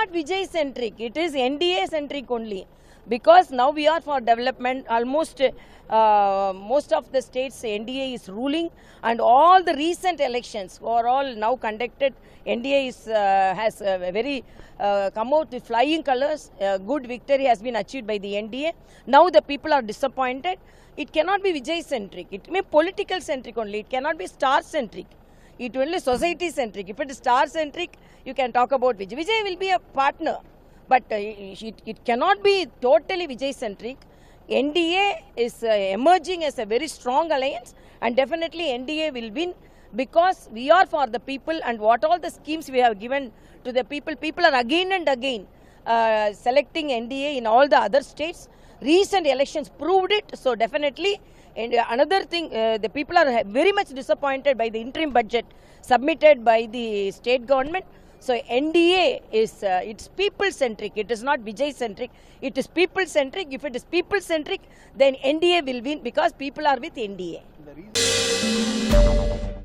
not Vijay centric, it is NDA centric only. Because now we are for development, almost most of the states NDA is ruling, and all the recent elections are all now conducted. NDA has very come out with flying colors. Good victory has been achieved by the NDA. Now the people are disappointed. It cannot be Vijay centric. It may be political centric only. It cannot be star centric. It will be society centric. If it is star centric, you can talk about Vijay. Vijay will be a partner. But it cannot be totally Vijay centric. NDA is emerging as a very strong alliance, and definitely NDA will win because we are for the people, and what all the schemes we have given to the people, people are again and again selecting NDA in all the other states. Recent elections proved it, so definitely. And another thing, the people are very much disappointed by the interim budget submitted by the state government. So NDA is it's people centric. It is not Vijay centric. It is people centric. If it is people centric, then NDA will win because people are with NDA.